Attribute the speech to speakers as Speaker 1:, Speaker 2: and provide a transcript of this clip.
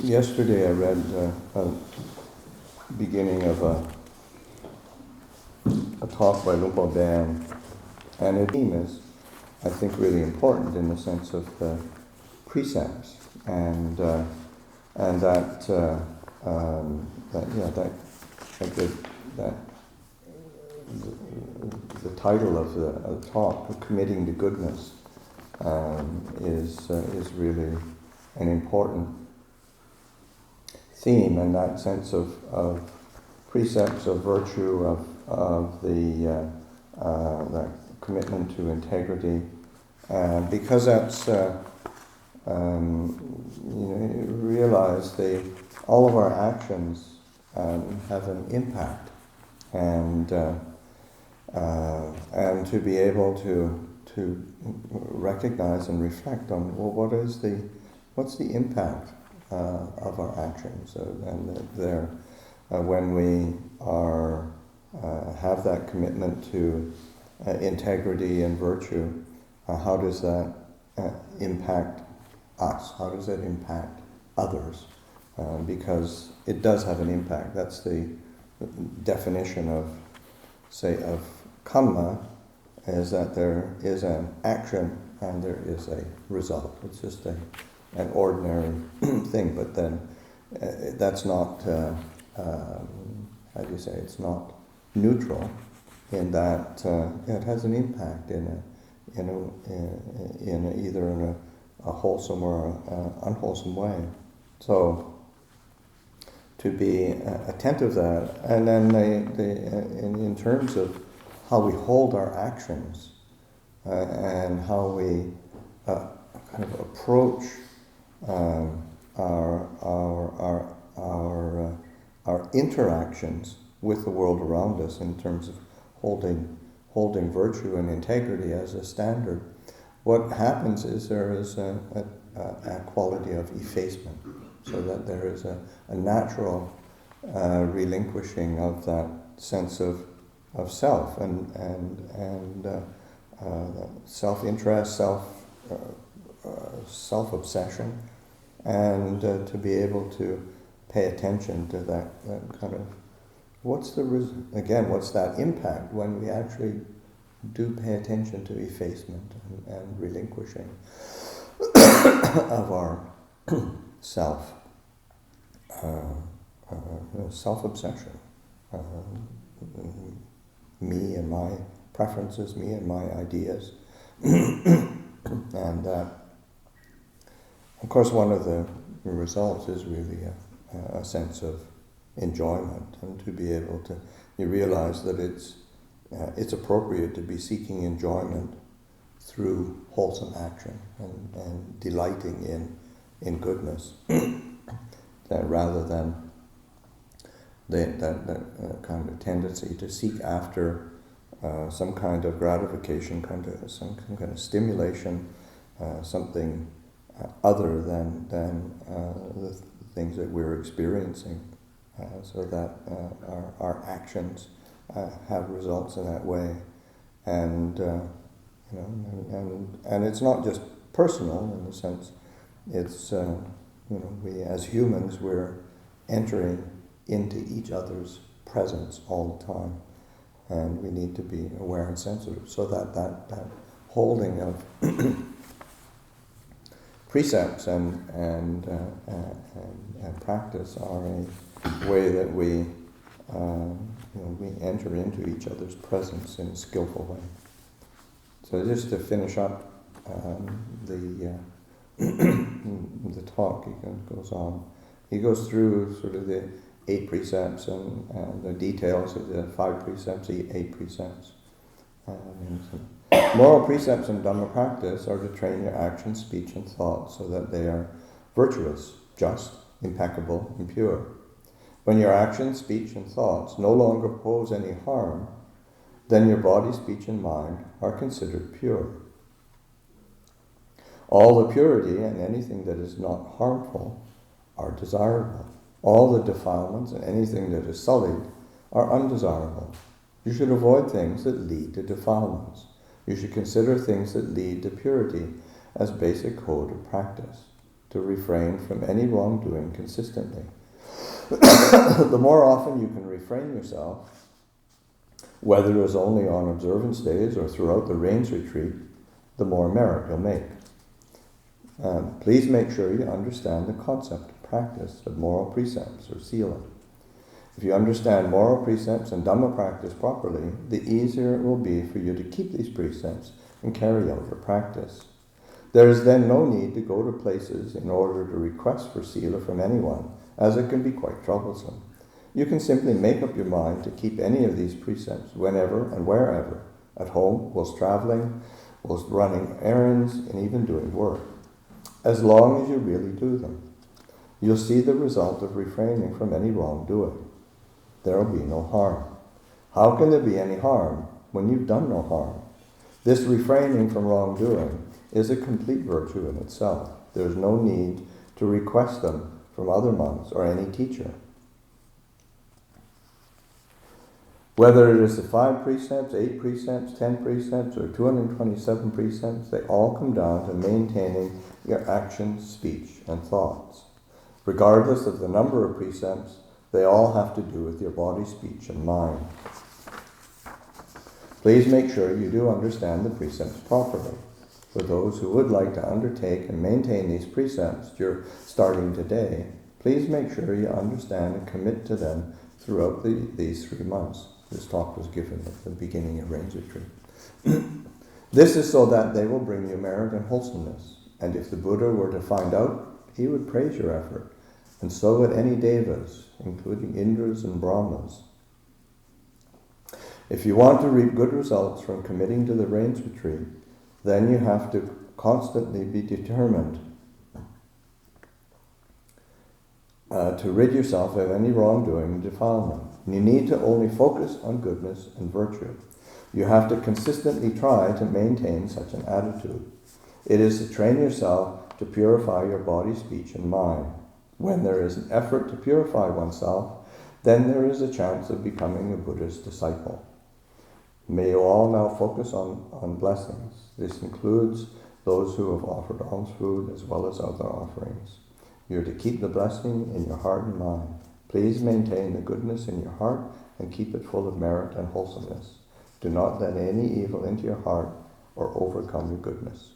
Speaker 1: Yesterday I read a beginning of a talk by Baen, and the theme is, I think, really important in the sense of the precepts and that the title of the talk, Committing to Goodness, is really an important theme, and that sense of precepts of virtue, of the commitment to integrity, because that's realize all of our actions have an impact, and to be able to recognize and reflect on, well, what's the impact of our actions, when we have that commitment to integrity and virtue, how does that impact us? How does it impact others? Because it does have an impact. That's the definition of karma, is that there is an action and there is a result. It's just an ordinary thing, but then that's not, it's not neutral in that it has an impact in either a wholesome or unwholesome way. So to be attentive to that, and then in terms of how we hold our actions and how we kind of approach our interactions with the world around us in terms of holding virtue and integrity as a standard, what happens is there is a quality of effacement, so that there is a natural relinquishing of that sense of self and self-interest, self-obsession, and to be able to pay attention to that kind of what's that impact when we actually do pay attention to effacement and relinquishing of our self-obsession, me and my preferences, me and my ideas. And of course, one of the results is really a sense of enjoyment, and to be able to, you realize that it's appropriate to be seeking enjoyment through wholesome action and delighting in goodness, rather than that kind of tendency to seek after some kind of gratification, some kind of stimulation, something other than the things that we're experiencing, so that our actions have results in that way, and it's not just personal in the sense it's we as humans, we're entering into each other's presence all the time, and we need to be aware and sensitive, so that holding of precepts and practice are a way that we enter into each other's presence in a skillful way. So just to finish up the talk, he goes on. He goes through sort of the 8 precepts and the details of the 5 precepts, the 8 precepts. Moral precepts in Dhamma practice are to train your action, speech, and thought so that they are virtuous, just, impeccable, and pure. When your actions, speech, and thoughts no longer pose any harm, then your body, speech, and mind are considered pure. All the purity and anything that is not harmful are desirable. All the defilements and anything that is sullied are undesirable. You should avoid things that lead to defilements. You should consider things that lead to purity as basic code of practice. to refrain from any wrongdoing consistently. The more often you can refrain yourself, whether it is only on observance days or throughout the rains retreat, the more merit you'll make. Please make sure you understand the concept and practice of moral precepts, or sila. If you understand moral precepts and Dhamma practice properly, the easier it will be for you to keep these precepts and carry out your practice. There is then no need to go to places in order to request for sila from anyone, as it can be quite troublesome. You can simply make up your mind to keep any of these precepts whenever and wherever, at home, whilst traveling, whilst running errands, and even doing work, as long as you really do them. You'll see the result of refraining from any wrongdoing. There will be no harm. How can there be any harm when you've done no harm? This refraining from wrongdoing is a complete virtue in itself. There is no need to request them from other monks or any teacher. Whether it is the 5 precepts, 8 precepts, 10 precepts, or 227 precepts, they all come down to maintaining your actions, speech, and thoughts. Regardless of the number of precepts, they all have to do with your body, speech, and mind. Please make sure you do understand the precepts properly. For those who would like to undertake and maintain these precepts starting today, please make sure you understand and commit to them throughout these 3 months. This talk was given at the beginning of Rains Retreat. This is so that they will bring you merit and wholesomeness. And if the Buddha were to find out, he would praise your effort. And so would any devas, including Indras and Brahmas. If you want to reap good results from committing to the Rains Retreat, then you have to constantly be determined to rid yourself of any wrongdoing and defilement. You need to only focus on goodness and virtue. You have to consistently try to maintain such an attitude. It is to train yourself to purify your body, speech, and mind. When there is an effort to purify oneself, then there is a chance of becoming a Buddha's disciple. May you all now focus on blessings. This includes those who have offered alms food as well as other offerings. You are to keep the blessing in your heart and mind. Please maintain the goodness in your heart and keep it full of merit and wholesomeness. Do not let any evil into your heart or overcome your goodness.